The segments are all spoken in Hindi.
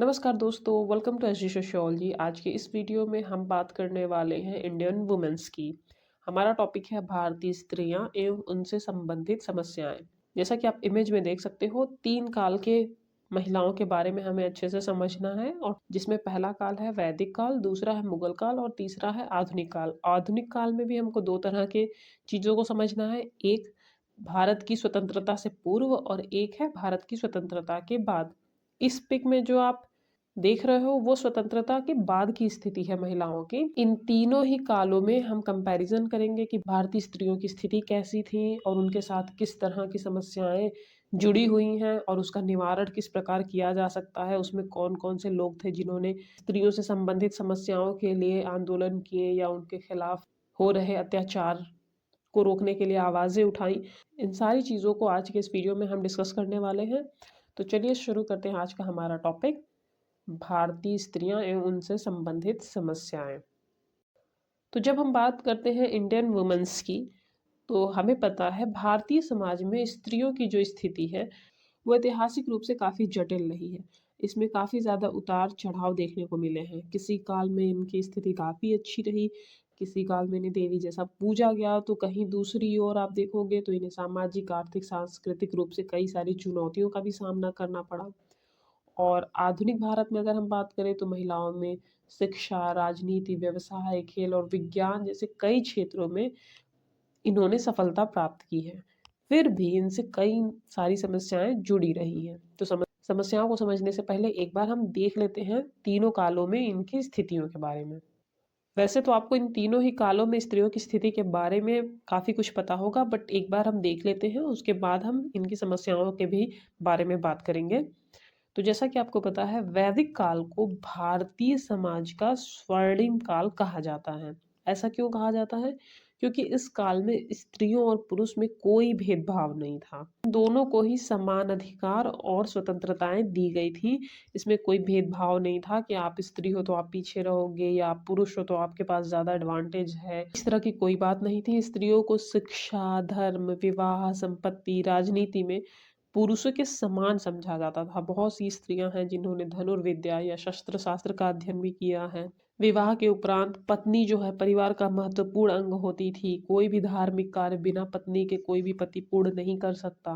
नमस्कार दोस्तों, वेलकम टू एसजी सोशियोलॉजी। आज के इस वीडियो में हम बात करने वाले हैं इंडियन वुमेन्स की। हमारा टॉपिक है भारतीय स्त्रियां एवं उनसे संबंधित समस्याएं। जैसा कि आप इमेज में देख सकते हो, 3 काल के महिलाओं के बारे में हमें अच्छे से समझना है, और जिसमें पहला काल है वैदिक काल, दूसरा है मुगल काल और तीसरा है आधुनिक काल। आधुनिक काल में भी हमको 2 तरह के चीज़ों को समझना है। एक भारत की स्वतंत्रता से पूर्व और एक है भारत की स्वतंत्रता के बाद। इस पिक में जो आप देख रहे हो वो स्वतंत्रता के बाद की स्थिति है महिलाओं की। इन तीनों ही कालों में हम कंपैरिजन करेंगे कि भारतीय स्त्रियों की स्थिति कैसी थी और उनके साथ किस तरह की समस्याएं जुड़ी हुई हैं और उसका निवारण किस प्रकार किया जा सकता है। उसमें कौन कौन से लोग थे जिन्होंने स्त्रियों से संबंधित समस्याओं के लिए आंदोलन किए या उनके खिलाफ हो रहे अत्याचार को रोकने के लिए आवाज़ें उठाई। इन सारी चीज़ों को आज के इस वीडियो में हम डिस्कस करने वाले हैं। तो चलिए शुरू करते हैं आज का हमारा टॉपिक, भारतीय स्त्रियां एवं उनसे संबंधित समस्याएं। तो जब हम बात करते हैं इंडियन वुमेन्स की, तो हमें पता है भारतीय समाज में स्त्रियों की जो स्थिति है वो ऐतिहासिक रूप से काफ़ी जटिल रही है। इसमें काफ़ी ज़्यादा उतार चढ़ाव देखने को मिले हैं। किसी काल में इनकी स्थिति काफ़ी अच्छी रही, किसी काल में इन्हें देवी जैसा पूजा गया, तो कहीं दूसरी ओर आप देखोगे तो इन्हें सामाजिक, आर्थिक, सांस्कृतिक रूप से कई सारी चुनौतियों का भी सामना करना पड़ा। और आधुनिक भारत में अगर हम बात करें तो महिलाओं में शिक्षा, राजनीति, व्यवसाय, खेल और विज्ञान जैसे कई क्षेत्रों में इन्होंने सफलता प्राप्त की है। फिर भी इनसे कई सारी समस्याएं जुड़ी रही हैं। तो समस्याओं को समझने से पहले एक बार हम देख लेते हैं तीनों कालों में इनकी स्थितियों के बारे में। वैसे तो आपको इन तीनों ही कालों में स्त्रियों की स्थिति के बारे में काफ़ी कुछ पता होगा, बट एक बार हम देख लेते हैं, उसके बाद हम इनकी समस्याओं के भी बारे में बात करेंगे। तो जैसा कि आपको पता है, वैदिक काल को भारतीय समाज का स्वर्णिम काल कहा जाता है। ऐसा क्यों कहा जाता है? क्योंकि इस काल में स्त्रियों और पुरुष में कोई भेदभाव नहीं था। दोनों को ही समान अधिकार और स्वतंत्रताएं दी गई थी। इसमें कोई भेदभाव नहीं था कि आप स्त्री हो तो आप पीछे रहोगे या आप पुरुष हो तो आपके पास ज़्यादा एडवांटेज है। इस तरह की कोई बात नहीं थी। स्त्रियों को शिक्षा, धर्म, विवाह, संपत्ति, राजनीति में पुरुषों के समान समझा जाता था। बहुत सी स्त्रियां हैं जिन्होंने धनुर्विद्या या शस्त्र शास्त्र का अध्ययन भी किया है। विवाह के उपरांत पत्नी जो है परिवार का महत्वपूर्ण अंग होती थी। कोई भी धार्मिक कार्य बिना पत्नी के कोई भी पति पूर्ण नहीं कर सकता,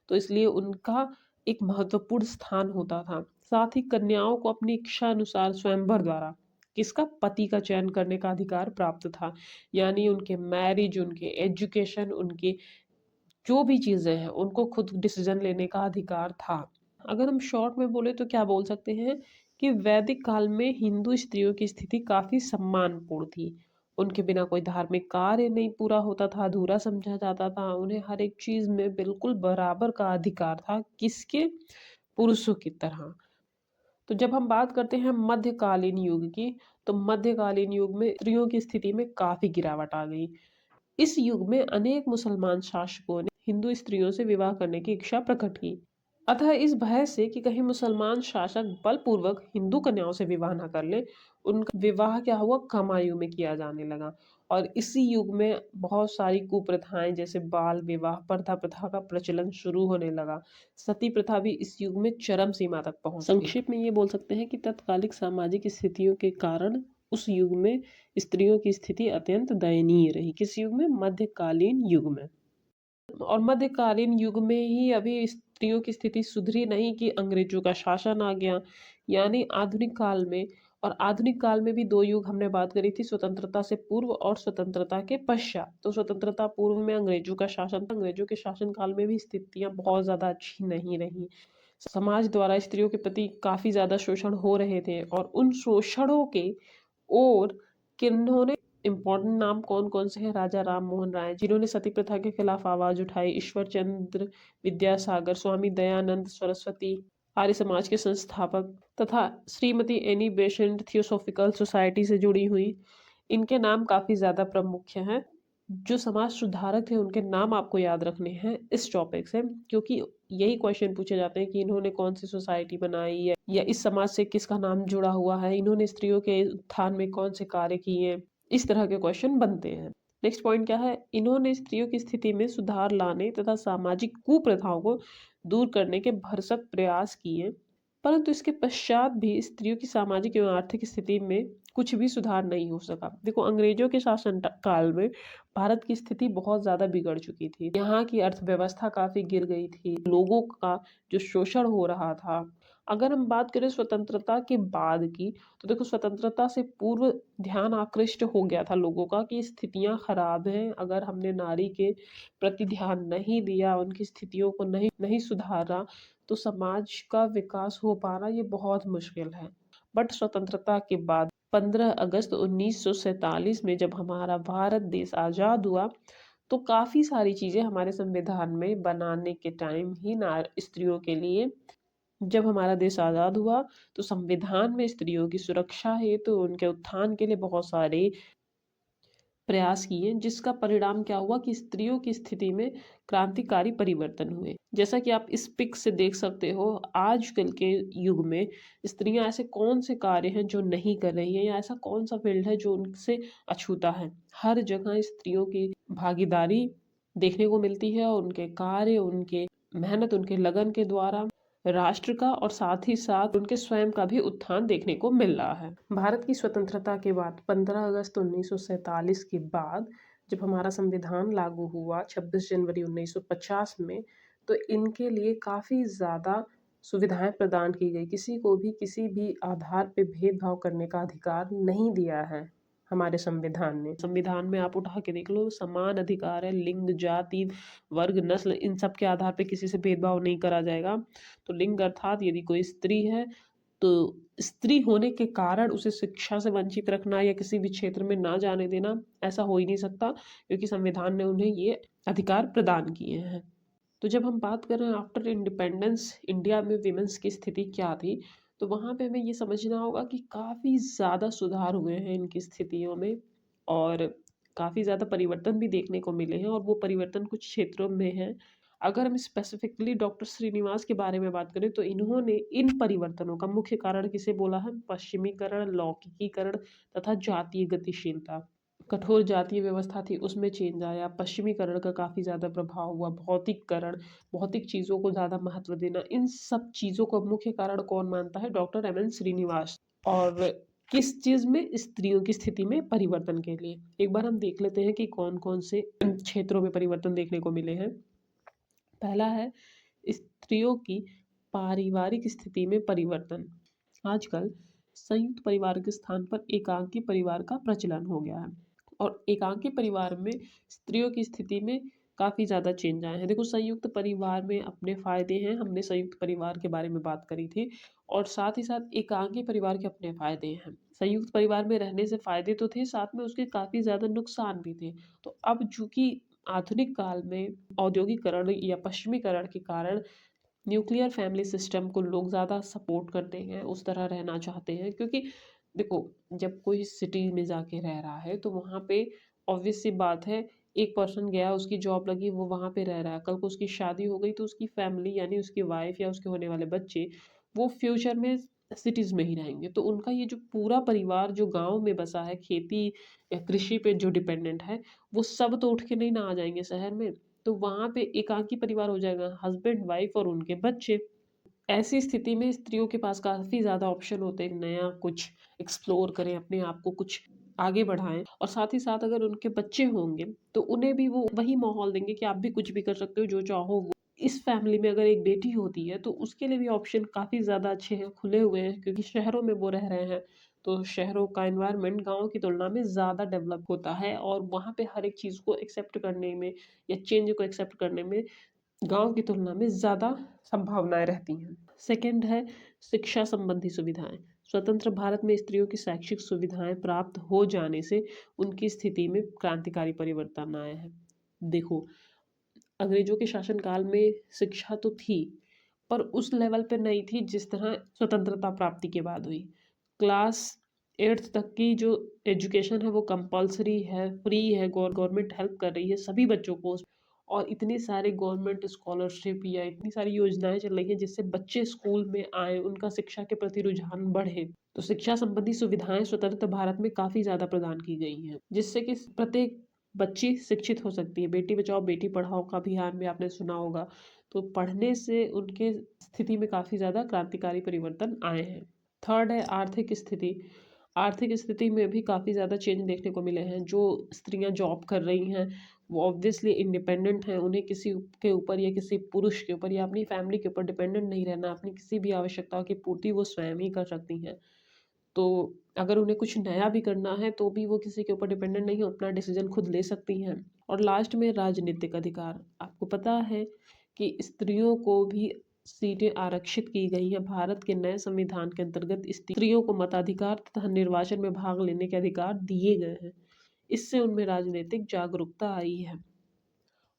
तो इसलिए उनका एक महत्वपूर्ण स्थान होता था। साथ ही कन्याओं को अपनी इच्छा अनुसार स्वयंवर द्वारा किसका पति का चयन करने का अधिकार प्राप्त था। यानी उनके मैरिज, उनके एजुकेशन, उनके जो भी चीज़ें हैं उनको खुद डिसीजन लेने का अधिकार था। अगर हम शॉर्ट में बोले तो क्या बोल सकते हैं कि वैदिक काल में हिंदू स्त्रियों की स्थिति काफ़ी सम्मानपूर्ण थी। उनके बिना कोई धार्मिक कार्य नहीं पूरा होता था, अधूरा समझा जाता था। उन्हें हर एक चीज़ में बिल्कुल बराबर का अधिकार था, किसके? पुरुषों की तरह। तो जब हम बात करते हैं मध्यकालीन युग की, तो मध्यकालीन युग में स्त्रियों की स्थिति में काफ़ी गिरावट आ गई। इस युग में अनेक मुसलमान शासकों ने हिंदू स्त्रियों से विवाह करने की इच्छा प्रकट की। अतः इस भय से कि कहीं मुसलमान शासक बलपूर्वक हिंदू कन्याओं से विवाह न कर ले, उनका विवाह क्या हुआ, कम आयु में किया जाने लगा। और इसी युग में बहुत सारी कुप्रथाएं जैसे बाल विवाह, पर्दा प्रथा का प्रचलन शुरू होने लगा। सती प्रथा भी इस युग में चरम सीमा तक पहुंच गई। संक्षेप में ये बोल सकते हैं कि तत्कालिक सामाजिक स्थितियों के कारण उस युग में स्त्रियों की स्थिति अत्यंत दयनीय रही। किस युग में? मध्यकालीन युग में। और मध्यकालीन युग में ही अभी स्त्रियों की स्थिति सुधरी नहीं कि अंग्रेजों का शासन आ गया। यानी आधुनिक काल में, और आधुनिक काल में भी 2 युग हमने बात करी थी, स्वतंत्रता से पूर्व और स्वतंत्रता के पश्चात। तो स्वतंत्रता पूर्व में अंग्रेजों का शासन था। अंग्रेजों के शासन काल में भी स्थितियां बहुत ज़्यादा अच्छी नहीं रही। समाज द्वारा स्त्रियों के प्रति काफ़ी ज़्यादा शोषण हो रहे थे, और उन शोषणों के और किन्होंने इम्पोर्टेंट नाम कौन कौन से हैं? राजा राम मोहन राय, जिन्होंने सती प्रथा के खिलाफ आवाज उठाई। ईश्वर चंद्र विद्यासागर, स्वामी दयानंद सरस्वती, आर्य समाज के संस्थापक, तथा Shrimati Annie Besant theosophical society से जुड़ी हुई। इनके नाम काफ़ी ज़्यादा प्रमुख हैं। जो समाज सुधारक थे उनके नाम आपको याद रखने हैं इस टॉपिक से, क्योंकि यही क्वेश्चन पूछे जाते हैं कि इन्होंने कौन सी सोसाइटी बनाई है या इस समाज से किसका नाम जुड़ा हुआ है, इन्होंने स्त्रियों के उत्थान में कौन से कार्य किए। इस तरह के क्वेश्चन बनते हैं। नेक्स्ट पॉइंट क्या है? इन्होंने स्त्रियों की स्थिति में सुधार लाने तथा सामाजिक कुप्रथाओं को दूर करने के भरसक प्रयास किए। परंतु इसके पश्चात भी स्त्रियों की सामाजिक एवं आर्थिक स्थिति में कुछ भी सुधार नहीं हो सका। देखो, अंग्रेजों के शासन काल में भारत की स्थिति बहुत ज़्यादा बिगड़ चुकी थी। यहाँ की अर्थव्यवस्था काफ़ी गिर गई थी। लोगों का जो शोषण हो रहा था। अगर हम बात करें स्वतंत्रता के बाद की, तो देखो स्वतंत्रता से पूर्व ध्यान आकृष्ट हो गया था लोगों का कि स्थितियाँ खराब हैं। अगर हमने नारी के प्रति ध्यान नहीं दिया, उनकी स्थितियों को नहीं नहीं सुधारा, तो समाज का विकास हो पाना ये बहुत मुश्किल है। बट स्वतंत्रता के बाद 15 अगस्त 1947 में जब हमारा भारत देश आज़ाद हुआ, तो काफ़ी सारी चीज़ें हमारे संविधान में बनाने के टाइम ही स्त्रियों के लिए, जब हमारा देश आज़ाद हुआ, तो संविधान में स्त्रियों की सुरक्षा हेतु तो उनके उत्थान के लिए बहुत सारे प्रयास किए, जिसका परिणाम क्या हुआ कि स्त्रियों की स्थिति में क्रांतिकारी परिवर्तन हुए। जैसा कि आप इस पिक से देख सकते हो, आजकल के युग में स्त्रियां ऐसे कौन से कार्य हैं जो नहीं कर रही हैं, या ऐसा कौन सा फील्ड है जो उनसे अछूता है। हर जगह स्त्रियों की भागीदारी देखने को मिलती है, और उनके कार्य, उनके मेहनत, उनके लगन के द्वारा राष्ट्र का और साथ ही साथ उनके स्वयं का भी उत्थान देखने को मिल रहा है। भारत की स्वतंत्रता के बाद 15 अगस्त 1947 के बाद जब हमारा संविधान लागू हुआ 26 जनवरी 1950 में, तो इनके लिए काफ़ी ज़्यादा सुविधाएं प्रदान की गई। किसी को भी किसी भी आधार पे भेदभाव करने का अधिकार नहीं दिया है हमारे संविधान ने। संविधान में आप उठा के देख लो, समान अधिकार है। लिंग, जाति, वर्ग, नस्ल, इन सब के आधार पे किसी से भेदभाव नहीं करा जाएगा। तो लिंग अर्थात यदि कोई स्त्री है, तो स्त्री होने के कारण उसे शिक्षा से वंचित रखना या किसी भी क्षेत्र में ना जाने देना, ऐसा हो ही नहीं सकता, क्योंकि संविधान ने उन्हें ये अधिकार प्रदान किए हैं। तो जब हम बात कर रहे हैं आफ्टर इंडिपेंडेंस इंडिया में विमेंस की स्थिति क्या थी, तो वहाँ पे हमें ये समझना होगा कि काफ़ी ज़्यादा सुधार हुए हैं इनकी स्थितियों में, और काफ़ी ज़्यादा परिवर्तन भी देखने को मिले हैं, और वो परिवर्तन कुछ क्षेत्रों में हैं। अगर हम स्पेसिफिकली डॉक्टर श्रीनिवास के बारे में बात करें, तो इन्होंने इन परिवर्तनों का मुख्य कारण किसे बोला है? पश्चिमीकरण, लौकिकीकरण तथा जातीय गतिशीलता। कठोर जातीय व्यवस्था थी, उसमें चेंज आया। पश्चिमीकरण का काफ़ी ज़्यादा प्रभाव हुआ। भौतिककरण, भौतिक चीज़ों को ज़्यादा महत्व देना, इन सब चीज़ों का मुख्य कारण कौन मानता है? Doctor M N Srinivas. और किस चीज़ में? स्त्रियों की स्थिति में परिवर्तन के लिए। एक बार हम देख लेते हैं कि कौन कौन से क्षेत्रों में परिवर्तन देखने को मिले हैं। पहला है स्त्रियों की पारिवारिक स्थिति में परिवर्तन। आजकल संयुक्त परिवार के स्थान पर एकांकी परिवार का प्रचलन हो गया है, और एकांकी परिवार में स्त्रियों की स्थिति में काफ़ी ज़्यादा चेंज आए हैं। देखो, संयुक्त परिवार में अपने फ़ायदे हैं, हमने संयुक्त परिवार के बारे में बात करी थी, और साथ ही साथ एकांकी परिवार के अपने फ़ायदे हैं। संयुक्त परिवार में रहने से फ़ायदे तो थे, साथ में उसके काफ़ी ज़्यादा नुकसान भी थे। तो अब चूँकि आधुनिक काल में औद्योगिकरण या पश्चिमीकरण के कारण न्यूक्लियर फैमिली सिस्टम को लोग ज़्यादा सपोर्ट करते हैं, उस तरह रहना चाहते हैं, क्योंकि देखो, जब कोई सिटी में जाके रह रहा है, तो वहाँ पे ऑब्वियस सी बात है, एक पर्सन गया, उसकी जॉब लगी, वो वहाँ पे रह रहा है। कल को उसकी शादी हो गई, तो उसकी फैमिली यानी उसकी वाइफ या उसके होने वाले बच्चे, वो फ्यूचर में सिटीज़ में ही रहेंगे। तो उनका ये जो पूरा परिवार जो गाँव में बसा है, खेती या कृषि पे जो डिपेंडेंट है, वो सब तो उठ के नहीं ना आ जाएँगे शहर में। तो वहाँ पे एकाकी परिवार हो जाएगा, हस्बैंड, वाइफ और उनके बच्चे। ऐसी स्थिति में स्त्रियों के पास काफ़ी ज़्यादा ऑप्शन होते हैं, नया कुछ एक्सप्लोर करें, अपने आप को कुछ आगे बढ़ाएँ, और साथ ही साथ अगर उनके बच्चे होंगे, तो उन्हें भी वो वही माहौल देंगे कि आप भी कुछ भी कर सकते हो, जो चाहो वो। इस फैमिली में अगर एक बेटी होती है, तो उसके लिए भी ऑप्शन काफ़ी ज़्यादा अच्छे हैं, खुले हुए हैं, क्योंकि शहरों में वो रह रहे हैं। तो शहरों का एनवायरनमेंट गाँव की तुलना में ज़्यादा डेवलप होता है, और वहाँ पे हर एक चीज़ को एक्सेप्ट करने में या चेंज को एक्सेप्ट करने में गाँव की तुलना में ज़्यादा संभावनाएँ रहती हैं। सेकंड है शिक्षा संबंधी सुविधाएँ। स्वतंत्र भारत में स्त्रियों की शैक्षिक सुविधाएँ प्राप्त हो जाने से उनकी स्थिति में क्रांतिकारी परिवर्तन आए हैं। देखो, अंग्रेजों के शासनकाल में शिक्षा तो थी, पर उस लेवल पे नहीं थी जिस तरह स्वतंत्रता प्राप्ति के बाद हुई। क्लास 8th तक की जो एजुकेशन है वो कंपल्सरी है, फ्री है, गवर्नमेंट हेल्प कर रही है सभी बच्चों को। और इतने सारे गवर्नमेंट स्कॉलरशिप या इतनी सारी योजनाएं चल रही हैं जिससे बच्चे स्कूल में आए, उनका शिक्षा के प्रति रुझान बढ़े। तो शिक्षा संबंधी सुविधाएं स्वतंत्र भारत में काफ़ी ज़्यादा प्रदान की गई हैं, जिससे कि प्रत्येक बच्ची शिक्षित हो सकती है। बेटी बचाओ बेटी पढ़ाओ का अभियान भी आपने सुना होगा। तो पढ़ने से उनके स्थिति में काफ़ी ज़्यादा क्रांतिकारी परिवर्तन आए हैं। थर्ड है आर्थिक स्थिति। आर्थिक स्थिति में भी काफ़ी ज़्यादा चेंज देखने को मिले हैं। जो स्त्रियाँ जॉब कर रही हैं वो ऑब्वियसली इंडिपेंडेंट हैं, उन्हें किसी के ऊपर या किसी पुरुष के ऊपर या अपनी फैमिली के ऊपर डिपेंडेंट नहीं रहना, अपनी किसी भी आवश्यकताओं की पूर्ति वो स्वयं ही कर सकती हैं। तो अगर उन्हें कुछ नया भी करना है तो भी वो किसी के ऊपर डिपेंडेंट नहीं है, अपना डिसीजन खुद ले सकती हैं। और लास्ट में राजनीतिक अधिकार। आपको पता है कि स्त्रियों को भी सीटें आरक्षित की गई हैं। भारत के नए संविधान के अंतर्गत स्त्रियों को मताधिकार तथा निर्वाचन में भाग लेने के अधिकार दिए गए हैं। इससे उनमें राजनीतिक जागरूकता आई है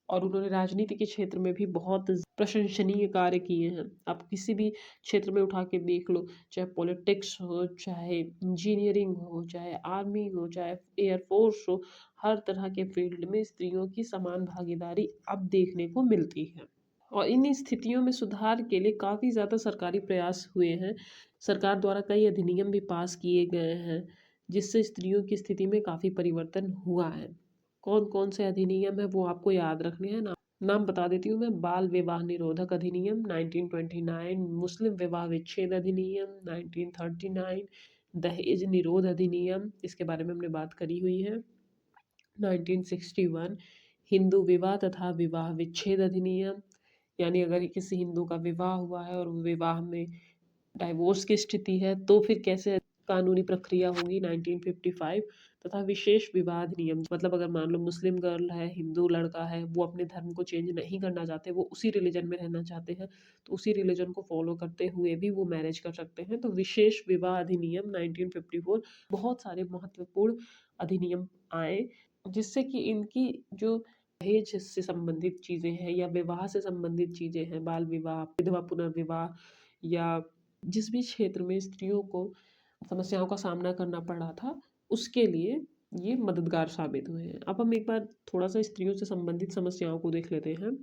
और उन्होंने राजनीति के क्षेत्र में भी बहुत प्रशंसनीय कार्य किए हैं। आप किसी भी क्षेत्र में उठा के देख लो, चाहे पॉलिटिक्स हो, चाहे इंजीनियरिंग हो, चाहे आर्मी हो, चाहे एयरफोर्स हो, हर तरह के फील्ड में स्त्रियों की समान भागीदारी अब देखने को मिलती है। और इन स्थितियों में सुधार के लिए काफ़ी ज़्यादा सरकारी प्रयास हुए हैं। सरकार द्वारा कई अधिनियम भी पास किए गए हैं जिससे स्त्रियों की स्थिति में काफ़ी परिवर्तन हुआ है। कौन कौन से अधिनियम है वो आपको याद रखने हैं ना। नाम बता देती हूँ मैं। बाल विवाह निरोधक अधिनियम 1929, मुस्लिम विवाह विच्छेद अधिनियम 1939, दहेज निरोध अधिनियम, इसके बारे में हमने बात करी हुई है, 1961, हिंदू विवाह तथा विवाह विच्छेद अधिनियम, यानी अगर किसी हिंदू का विवाह हुआ है और विवाह में डाइवोर्स की स्थिति है तो फिर कैसे कानूनी प्रक्रिया होगी, 1955, तथा विशेष विवाह अधिनियम, मतलब अगर मान लो मुस्लिम गर्ल है, हिंदू लड़का है, वो अपने धर्म को चेंज नहीं करना चाहते, वो उसी रिलीजन में रहना चाहते हैं, तो उसी रिलीजन को फॉलो करते हुए भी वो मैरिज कर सकते हैं। तो विशेष विवाह अधिनियम 1954, बहुत सारे महत्वपूर्ण अधिनियम आए जिससे कि इनकी जो दहेज से संबंधित चीज़ें हैं या विवाह से संबंधित चीज़ें हैं, बाल विवाह, विधवा पुनर्विवाह या जिस भी क्षेत्र में स्त्रियों को समस्याओं का सामना करना पड़ा था, उसके लिए ये मददगार साबित हुए हैं। अब हम एक बार थोड़ा सा स्त्रियों से संबंधित समस्याओं को देख लेते हैं।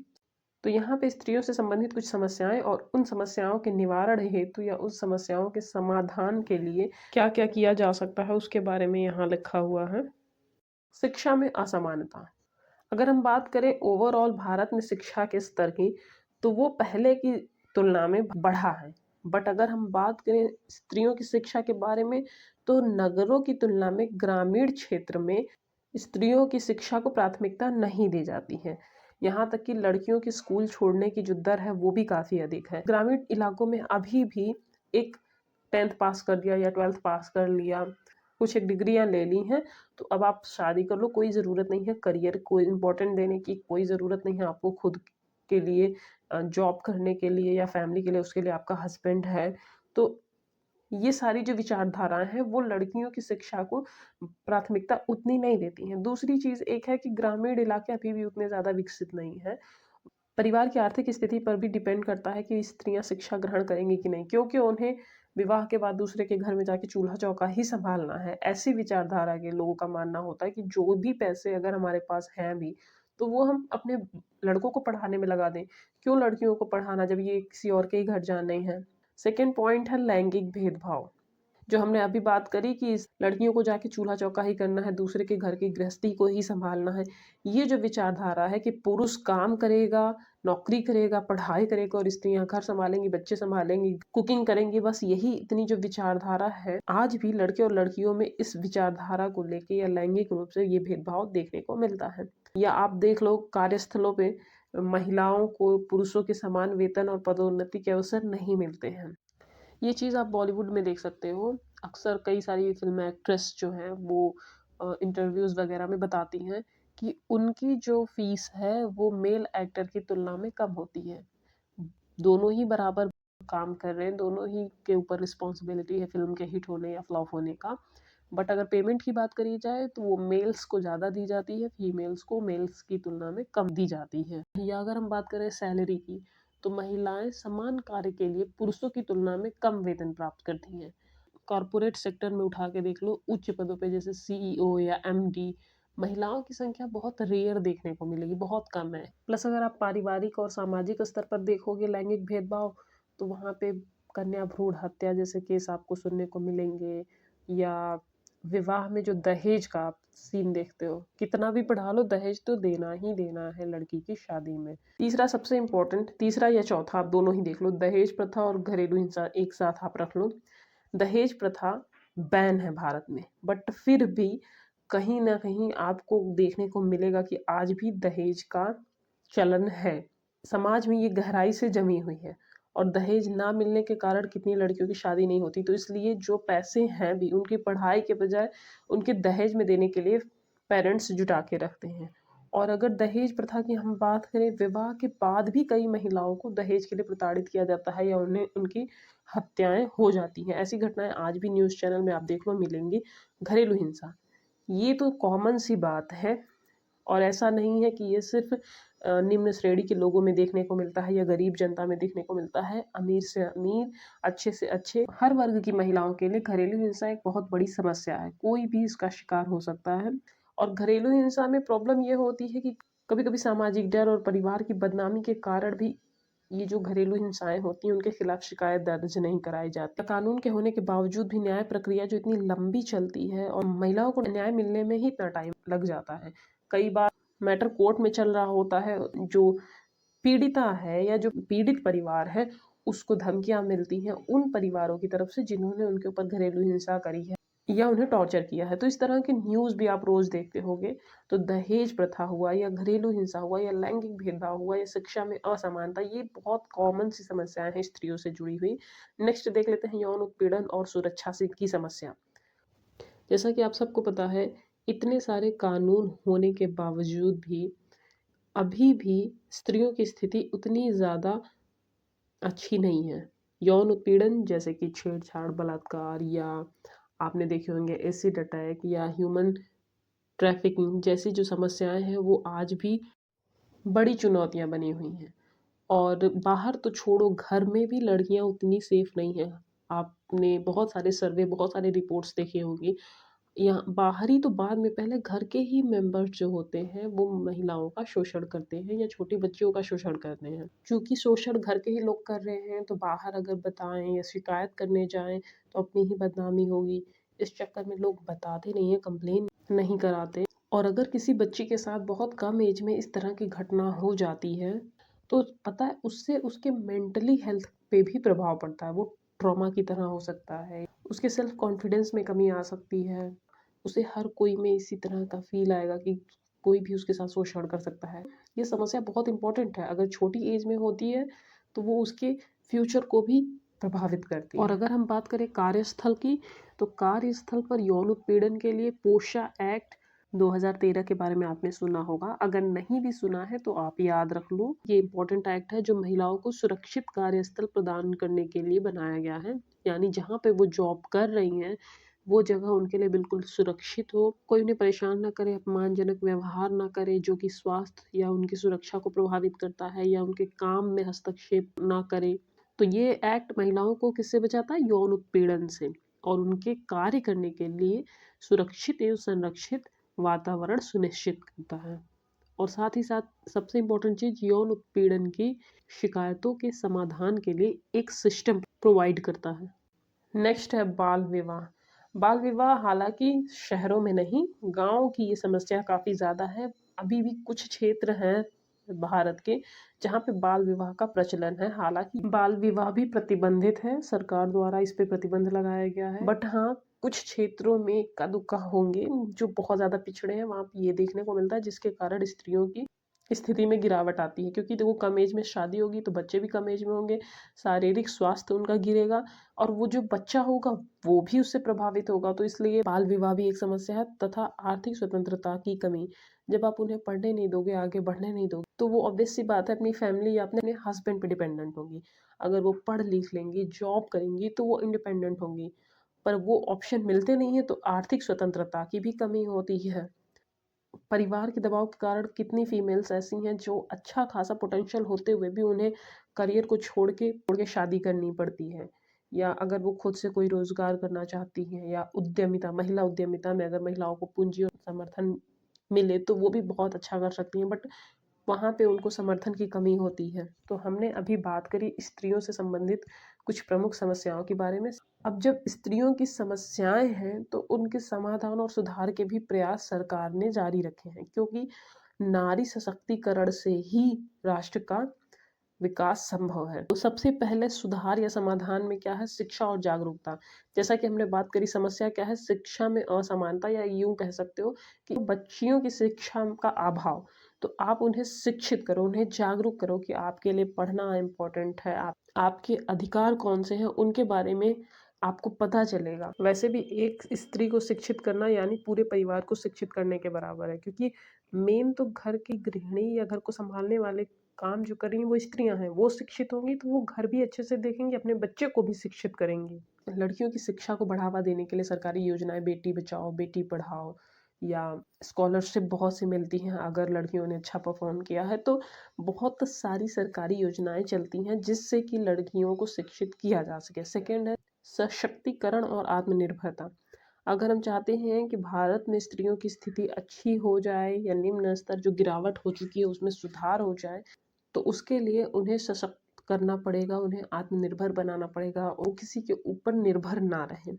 तो यहाँ पे स्त्रियों से संबंधित कुछ समस्याएं और उन समस्याओं के निवारण हेतु या उस समस्याओं के समाधान के लिए क्या क्या किया जा सकता है उसके बारे में यहाँ लिखा हुआ है। शिक्षा में असमानता। अगर हम बात करें ओवरऑल भारत में शिक्षा के स्तर की, तो वो पहले की तुलना में बढ़ा है। बट अगर हम बात करें स्त्रियों की शिक्षा के बारे में, तो नगरों की तुलना में ग्रामीण क्षेत्र में स्त्रियों की शिक्षा को प्राथमिकता नहीं दी जाती है। यहाँ तक कि लड़कियों के स्कूल छोड़ने की जो दर है वो भी काफ़ी अधिक है। ग्रामीण इलाकों में अभी भी एक 10th पास कर दिया या 12th पास कर लिया, कुछ एक डिग्रियां ले ली हैं, तो अब आप शादी कर लो, कोई ज़रूरत नहीं है करियर को इम्पोर्टेंट देने की, कोई ज़रूरत नहीं है आपको खुद के लिए जॉब करने के लिए या फैमिली के लिए, उसके लिए आपका हस्बैंड है। तो ये सारी जो विचारधाराएं हैं वो लड़कियों की शिक्षा को प्राथमिकता उतनी नहीं देती हैं। दूसरी चीज़ एक है कि ग्रामीण इलाके अभी भी उतने ज़्यादा विकसित नहीं हैं। परिवार की आर्थिक स्थिति पर भी डिपेंड करता है कि स्त्रियां शिक्षा ग्रहण करेंगी कि नहीं, क्योंकि उन्हें विवाह के बाद दूसरे के घर में जाके चूल्हा चौका ही संभालना है। ऐसी विचारधारा के लोगों का मानना होता है कि जो भी पैसे अगर हमारे पास हैं भी, तो वो हम अपने लड़कों को पढ़ाने में लगा दें। क्यों लड़कियों को पढ़ाना जब ये किसी और के ही घर जाने हैं। सेकेंड पॉइंट है लैंगिक भेदभाव, जो हमने अभी बात करी कि इस लड़कियों को जाके चूल्हा चौका ही करना है, दूसरे के घर की गृहस्थी को ही संभालना है। ये जो विचारधारा है कि पुरुष काम करेगा, नौकरी करेगा, पढ़ाई करेगा और स्त्रियां घर संभालेंगी, बच्चे संभालेंगी, कुकिंग करेंगी, बस यही इतनी जो विचारधारा है, आज भी लड़के और लड़कियों में इस विचारधारा को लेके या लैंगिक रूप से ये भेदभाव देखने को मिलता है। या आप देख लो कार्यस्थलों पे महिलाओं को पुरुषों के समान वेतन और पदोन्नति के अवसर नहीं मिलते हैं। ये चीज़ आप बॉलीवुड में देख सकते हो। अक्सर कई सारी फ़िल्म एक्ट्रेस जो हैं वो इंटरव्यूज़ वगैरह में बताती हैं कि उनकी जो फ़ीस है वो मेल एक्टर की तुलना में कम होती है। दोनों ही बराबर काम कर रहे हैं, दोनों ही के ऊपर रिस्पॉन्सिबिलिटी है फ़िल्म के हिट होने या फ्लॉप होने का। बट अगर पेमेंट की बात करी जाए तो वो मेल्स को ज़्यादा दी जाती है, फीमेल्स को मेल्स की तुलना में कम दी जाती है। या अगर हम बात करें सैलरी की, तो महिलाएं समान कार्य के लिए पुरुषों की तुलना में कम वेतन प्राप्त करती हैं। कॉरपोरेट सेक्टर में उठा के देख लो, उच्च पदों पे जैसे सीईओ या एमडी, महिलाओं की संख्या बहुत रेयर देखने को मिलेगी, बहुत कम है। प्लस अगर आप पारिवारिक और सामाजिक स्तर पर देखोगे लैंगिक भेदभाव, तो वहाँ पे कन्या भ्रूण हत्या जैसे केस आपको सुनने को मिलेंगे, या विवाह में जो दहेज का सीन देखते हो, कितना भी पढ़ा लो दहेज तो देना ही देना है लड़की की शादी में। तीसरा सबसे इम्पोर्टेंट, तीसरा या चौथा आप दोनों ही देख लो, दहेज प्रथा और घरेलू हिंसा एक साथ आप रख लो। दहेज प्रथा बैन है भारत में, बट फिर भी कहीं ना कहीं आपको देखने को मिलेगा कि आज भी दहेज का चलन है। समाज में ये गहराई से जमी हुई है और दहेज ना मिलने के कारण कितनी लड़कियों की शादी नहीं होती। तो इसलिए जो पैसे हैं भी उनकी पढ़ाई के बजाय उनके दहेज में देने के लिए पेरेंट्स जुटा के रखते हैं। और अगर दहेज प्रथा की हम बात करें, विवाह के बाद भी कई महिलाओं को दहेज के लिए प्रताड़ित किया जाता है या उन्हें उनकी हत्याएं हो जाती हैं। ऐसी घटनाएं आज भी न्यूज़ चैनल में आप देख लो मिलेंगी। घरेलू हिंसा, ये तो कॉमन सी बात है और ऐसा नहीं है कि ये सिर्फ निम्न श्रेणी के लोगों में देखने को मिलता है या गरीब जनता में देखने को मिलता है। अमीर से अमीर, अच्छे से अच्छे, हर वर्ग की महिलाओं के लिए घरेलू हिंसा एक बहुत बड़ी समस्या है। कोई भी इसका शिकार हो सकता है। और घरेलू हिंसा में प्रॉब्लम ये होती है कि कभी कभी सामाजिक डर और परिवार की बदनामी के कारण भी ये जो घरेलू हिंसाएं होती हैं उनके खिलाफ शिकायत दर्ज नहीं कराई जाती। कानून के होने के बावजूद भी न्याय प्रक्रिया जो इतनी लंबी चलती है और महिलाओं को न्याय मिलने में ही इतना टाइम लग जाता है। कई बार मैटर कोर्ट में चल रहा होता है, जो पीड़िता है या जो पीड़ित परिवार है उसको धमकियां मिलती हैं उन परिवारों की तरफ से जिन्होंने उनके ऊपर घरेलू हिंसा करी है या उन्हें टॉर्चर किया है। तो इस तरह के न्यूज़ भी आप रोज देखते होंगे। तो दहेज प्रथा हुआ या घरेलू हिंसा हुआ या लैंगिक भेदभाव हुआ या शिक्षा में असमानता, ये बहुत कॉमन सी समस्याएं हैं स्त्रियों से जुड़ी हुई। नेक्स्ट देख लेते हैं यौन उत्पीड़न और सुरक्षा से की समस्या। जैसा कि आप सबको पता है, इतने सारे कानून होने के बावजूद भी अभी भी स्त्रियों की स्थिति उतनी ज़्यादा अच्छी नहीं है। यौन उत्पीड़न जैसे कि छेड़छाड़, बलात्कार या आपने देखे होंगे एसिड अटैक या ह्यूमन ट्रैफिकिंग जैसी जो समस्याएं हैं वो आज भी बड़ी चुनौतियां बनी हुई हैं। और बाहर तो छोड़ो, घर में भी लड़कियां उतनी सेफ नहीं है। आपने बहुत सारे सर्वे, बहुत सारे रिपोर्ट्स देखे होंगी। यहाँ बाहरी तो बाद में, पहले घर के ही मेंबर्स जो होते हैं वो महिलाओं का शोषण करते हैं या छोटी बच्चियों का शोषण करते हैं। क्योंकि शोषण घर के ही लोग कर रहे हैं तो बाहर अगर बताएं या शिकायत करने जाएं तो अपनी ही बदनामी होगी। इस चक्कर में लोग बताते नहीं है, कंप्लेन नहीं कराते। और अगर किसी बच्ची के साथ बहुत कम एज में इस तरह की घटना हो जाती है तो पता है उससे उसके मेंटली हेल्थ पे भी प्रभाव पड़ता है। वो ट्रॉमा की तरह हो सकता है, उसके सेल्फ कॉन्फिडेंस में कमी आ सकती है, उसे हर कोई में इसी तरह का फील आएगा कि कोई भी उसके साथ शोषण कर सकता है। ये समस्या बहुत इंपॉर्टेंट है। अगर छोटी एज में होती है तो वो उसके फ्यूचर को भी प्रभावित करती है। और अगर हम बात करें कार्यस्थल की, तो कार्यस्थल पर यौन उत्पीड़न के लिए पोशा एक्ट 2013 के बारे में आपने सुना होगा। अगर नहीं भी सुना है तो आप याद रख लो। ये इम्पोर्टेंट एक्ट है जो महिलाओं को सुरक्षित कार्यस्थल प्रदान करने के लिए बनाया गया है। यानी जहाँ पे वो जॉब कर रही हैं वो जगह उनके लिए बिल्कुल सुरक्षित हो, कोई उन्हें परेशान ना करे, अपमानजनक व्यवहार ना करे जो कि स्वास्थ्य या उनकी सुरक्षा को प्रभावित करता है, या उनके काम में हस्तक्षेप ना करे। तो ये एक्ट महिलाओं को किससे बचाता है? यौन उत्पीड़न से, और उनके कार्य करने के लिए सुरक्षित एवं संरक्षित वातावरण सुनिश्चित करता है। और साथ ही साथ सबसे इम्पोर्टेंट चीज, यौन उत्पीड़न की शिकायतों के समाधान के लिए एक सिस्टम प्रोवाइड करता है। नेक्स्ट है बाल विवाह। बाल विवाह हालांकि शहरों में नहीं, गांव की ये समस्या काफ़ी ज़्यादा है। अभी भी कुछ क्षेत्र हैं भारत के जहाँ पे बाल विवाह का प्रचलन है। हालांकि बाल विवाह भी प्रतिबंधित है, सरकार द्वारा इस पे प्रतिबंध लगाया गया है। बट हाँ, कुछ क्षेत्रों में इक्का दुक्का होंगे जो बहुत ज़्यादा पिछड़े हैं, वहाँ पे ये देखने को मिलता है जिसके कारण स्त्रियों की स्थिति में गिरावट आती है। क्योंकि देखो, कम एज में शादी होगी तो बच्चे भी कम एज में होंगे, शारीरिक स्वास्थ्य उनका गिरेगा और वो जो बच्चा होगा वो भी उससे प्रभावित होगा। तो इसलिए बाल विवाह भी एक समस्या है। तथा आर्थिक स्वतंत्रता की कमी, जब आप उन्हें पढ़ने नहीं दोगे, आगे बढ़ने नहीं दोगे, तो वो ऑब्वियस सी बात है अपनी फैमिली या अपने हस्बैंड पे डिपेंडेंट होगी। अगर वो पढ़ लिख लेंगी, जॉब करेंगी तो वो इंडिपेंडेंट होंगी। पर वो ऑप्शन मिलते नहीं है तो आर्थिक स्वतंत्रता की भी कमी होती है। परिवार के दबाव के कारण कितनी फीमेल्स ऐसी हैं जो अच्छा खासा पोटेंशियल होते हुए भी उन्हें करियर को छोड़ के शादी करनी पड़ती है। या अगर वो खुद से कोई रोजगार करना चाहती हैं या उद्यमिता, महिला उद्यमिता में अगर महिलाओं को पूंजी और समर्थन मिले तो वो भी बहुत अच्छा कर सकती हैं। बट वहाँ पे उनको समर्थन की कमी होती है। तो हमने अभी बात करी स्त्रियों से संबंधित कुछ प्रमुख समस्याओं के बारे में। अब जब स्त्रियों की समस्याएं हैं तो उनके समाधान और सुधार के भी प्रयास सरकार ने जारी रखे हैं, क्योंकि नारी सशक्तिकरण से ही राष्ट्र का विकास संभव है। तो सबसे पहले सुधार या समाधान में क्या है, शिक्षा और जागरूकता। जैसा कि हमने बात करी, समस्या क्या है, शिक्षा में असमानता, या यूं कह सकते हो कि बच्चियों की शिक्षा का अभाव। तो आप उन्हें शिक्षित करो, उन्हें जागरूक करो कि आपके लिए पढ़ना इम्पोर्टेंट है, आपके अधिकार कौन से हैं उनके बारे में आपको पता चलेगा। वैसे भी एक स्त्री को शिक्षित करना यानी पूरे परिवार को शिक्षित करने के बराबर है, क्योंकि मेन तो घर की गृहिणी या घर को संभालने वाले काम जो कर रही हैं वो स्त्रियां हैं। वो शिक्षित होंगी तो वो घर भी अच्छे से देखेंगी, अपने बच्चे को भी शिक्षित करेंगी। लड़कियों की शिक्षा को बढ़ावा देने के लिए सरकारी योजनाएं बेटी बचाओ बेटी पढ़ाओ या स्कॉलरशिप बहुत सी मिलती हैं। अगर लड़कियों ने अच्छा परफॉर्म किया है तो बहुत सारी सरकारी योजनाएं चलती हैं जिससे कि लड़कियों को शिक्षित किया जा सके। सेकेंड है सशक्तिकरण और आत्मनिर्भरता। अगर हम चाहते हैं कि भारत में स्त्रियों की स्थिति अच्छी हो जाए या निम्न स्तर जो गिरावट हो चुकी है उसमें सुधार हो जाए, तो उसके लिए उन्हें सशक्त करना पड़ेगा, उन्हें आत्मनिर्भर बनाना पड़ेगा और किसी के ऊपर निर्भर ना रहें।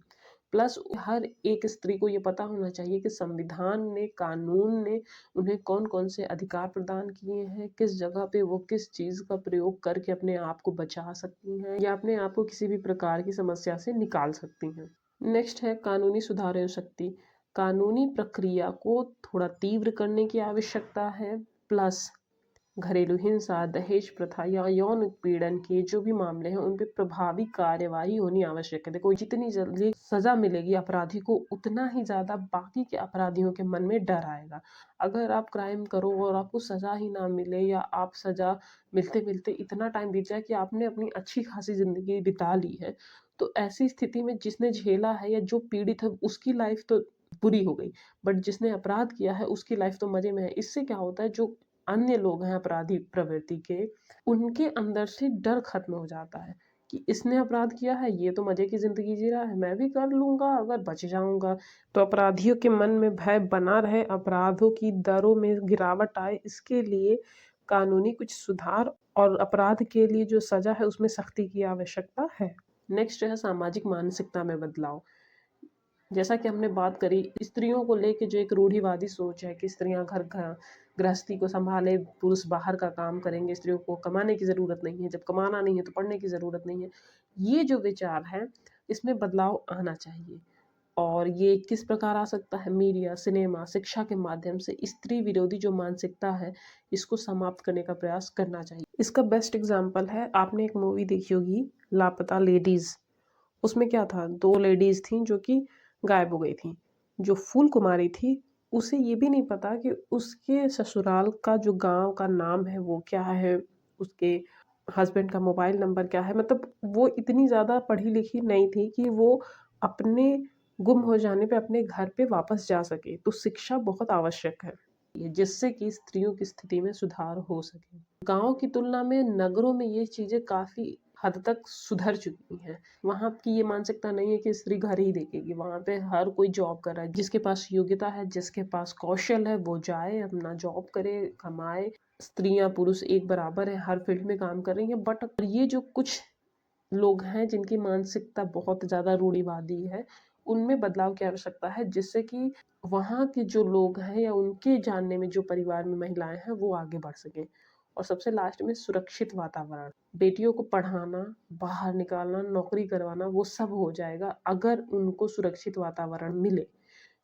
प्लस हर एक स्त्री को ये पता होना चाहिए कि संविधान ने, कानून ने उन्हें कौन कौन से अधिकार प्रदान किए हैं, किस जगह पे वो किस चीज़ का प्रयोग करके अपने आप को बचा सकती हैं या अपने आप को किसी भी प्रकार की समस्या से निकाल सकती हैं। नेक्स्ट है कानूनी सुधार एवं शक्ति। कानूनी प्रक्रिया को थोड़ा तीव्र करने की आवश्यकता है। प्लस घरेलू हिंसा, दहेज प्रथा या यौन उत्पीड़न के जो भी मामले हैं उन पे प्रभावी कार्यवाही होनी आवश्यक है। देखो, जितनी जल्दी सजा मिलेगी अपराधी को उतना ही ज़्यादा बाकी के अपराधियों के मन में डर आएगा। अगर आप क्राइम करो और आपको सजा ही ना मिले या आप सजा मिलते मिलते इतना टाइम बीत जाए कि आपने अपनी अच्छी खासी ज़िंदगी बिता ली है, तो ऐसी स्थिति में जिसने झेला है या जो पीड़ित है उसकी लाइफ तो बुरी हो गई, बट जिसने अपराध किया है उसकी लाइफ तो मज़े में है। इससे क्या होता है, जो अन्य लोग हैं अपराधी प्रवृत्ति के, उनके अंदर से डर खत्म हो जाता है कि इसने अपराध किया है, ये तो मजे की जिंदगी जी रहा है, मैं भी कर लूंगा अगर बच जाऊंगा। तो अपराधियों के मन में भय बना रहे, अपराधों की दरों में गिरावट आए, इसके लिए कानूनी कुछ सुधार और अपराध के लिए जो सजा है उसमें सख्ती की आवश्यकता है। नेक्स्ट है सामाजिक मानसिकता में बदलाव। जैसा कि हमने बात करी स्त्रियों को लेके जो एक रूढ़िवादी सोच है कि स्त्रियां घर गृहस्थी को संभाले, पुरुष बाहर का काम करेंगे, स्त्रियों को कमाने की ज़रूरत नहीं है, जब कमाना नहीं है तो पढ़ने की ज़रूरत नहीं है। ये जो विचार है इसमें बदलाव आना चाहिए। और ये किस प्रकार आ सकता है, मीडिया, सिनेमा, शिक्षा के माध्यम से स्त्री विरोधी जो मानसिकता है इसको समाप्त करने का प्रयास करना चाहिए। इसका बेस्ट एग्जाम्पल है, आपने एक मूवी देखी होगी लापता लेडीज। उसमें क्या था, दो लेडीज थी जो कि गायब हो गई थी। जो फूल कुमारी थी उसे ये भी नहीं पता कि उसके ससुराल का जो गांव का नाम है वो क्या है, उसके हस्बैंड का मोबाइल नंबर क्या है। मतलब वो इतनी ज़्यादा पढ़ी लिखी नहीं थी कि वो अपने गुम हो जाने पे अपने घर पे वापस जा सके। तो शिक्षा बहुत आवश्यक है जिससे कि स्त्रियों की स्थिति में सुधार हो सके। गांव की तुलना में नगरों में ये चीज़ें काफ़ी हद तक सुधर चुकी हैं। वहाँ की ये मानसिकता नहीं है कि स्त्री घर ही देखेगी, वहाँ पे हर कोई जॉब कर रहा है, जिसके पास योग्यता है, जिसके पास कौशल है वो जाए अपना जॉब करे, कमाए। स्त्रियां पुरुष एक बराबर है, हर फील्ड में काम कर रही हैं। बट ये जो कुछ लोग हैं जिनकी मानसिकता बहुत ज़्यादा रूढ़िवादी है, उनमें बदलाव की आवश्यकता है जिससे कि वहाँ के जो लोग हैं या उनके जानने में जो परिवार में महिलाएं हैं वो आगे बढ़ सकें। और सबसे लास्ट में सुरक्षित वातावरण। बेटियों को पढ़ाना, बाहर निकालना, नौकरी करवाना वो सब हो जाएगा अगर उनको सुरक्षित वातावरण मिले।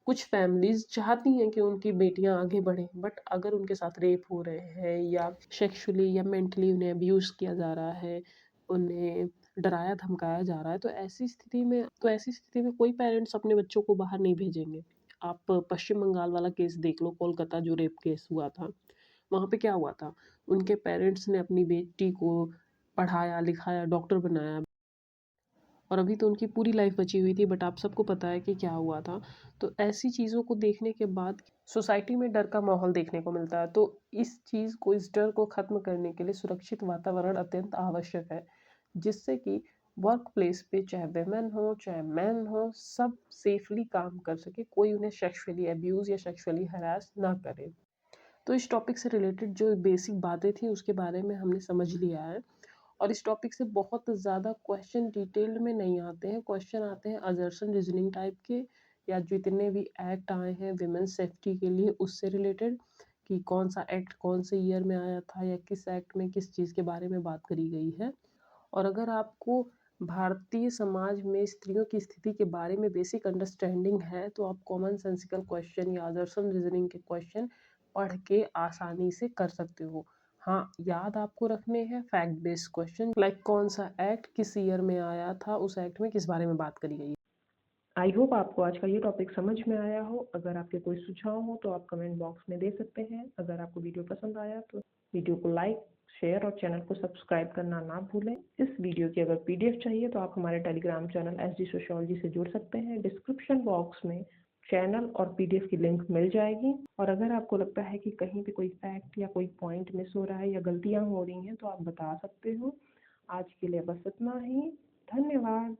कुछ फैमिलीज चाहती हैं कि उनकी बेटियां आगे बढ़ें, बट अगर उनके साथ रेप हो रहे हैं या सेक्सुअली या मेंटली उन्हें अब्यूज़ किया जा रहा है, उन्हें डराया धमकाया जा रहा है, तो ऐसी स्थिति में कोई पेरेंट्स अपने बच्चों को बाहर नहीं भेजेंगे। आप पश्चिम बंगाल वाला केस देख लो, कोलकाता जो रेप केस हुआ था, वहाँ पे क्या हुआ था, उनके पेरेंट्स ने अपनी बेटी को पढ़ाया लिखाया, डॉक्टर बनाया, और अभी तो उनकी पूरी लाइफ बची हुई थी, बट आप सबको पता है कि क्या हुआ था। तो ऐसी चीज़ों को देखने के बाद सोसाइटी में डर का माहौल देखने को मिलता है। तो इस डर को ख़त्म करने के लिए सुरक्षित वातावरण अत्यंत आवश्यक है, जिससे कि वर्क प्लेस पे चाहे वेमेन हो चाहे मैन हो, सब सेफली काम कर सके, कोई उन्हें सेक्सुअली अब्यूज़ या सेक्सुअली हरास ना करे। तो इस टॉपिक से रिलेटेड जो बेसिक बातें थी उसके बारे में हमने समझ लिया है, और इस टॉपिक से बहुत ज़्यादा क्वेश्चन डिटेल में नहीं आते हैं। क्वेश्चन आते हैं असर्शन रीजनिंग टाइप के, या जितने भी एक्ट आए हैं विमेंस सेफ्टी के लिए उससे रिलेटेड, कि कौन सा एक्ट कौन से ईयर में आया था या किस एक्ट में किस चीज़ के बारे में बात करी गई है। और अगर आपको भारतीय समाज में स्त्रियों की स्थिति के बारे में बेसिक अंडरस्टैंडिंग है तो आप कॉमन सेंसिकल क्वेश्चन या असर्शन रीजनिंग के क्वेश्चन पढ़ के आसानी से कर सकते हो। हाँ, याद आपको रखने हैं फैक्ट बेस्ड क्वेश्चन, लाइक कौन सा एक्ट किस ईयर में आया था, उस एक्ट में किस बारे में बात करी गई। आई होप आपको आज का ये टॉपिक समझ में आया हो। अगर आपके कोई सुझाव हो तो आप कमेंट बॉक्स में दे सकते हैं। अगर आपको वीडियो पसंद आया तो वीडियो को लाइक, शेयर और चैनल को सब्सक्राइब करना ना भूलें। इस वीडियो की अगर पीडीएफ चाहिए तो आप हमारे टेलीग्राम चैनल एसडी सोशियोलॉजी से जुड़ सकते हैं। डिस्क्रिप्शन बॉक्स में चैनल और पीडीएफ की लिंक मिल जाएगी। और अगर आपको लगता है कि कहीं पे कोई फैक्ट या कोई पॉइंट मिस हो रहा है या गलतियां हो रही हैं तो आप बता सकते हो। आज के लिए बस इतना ही। धन्यवाद।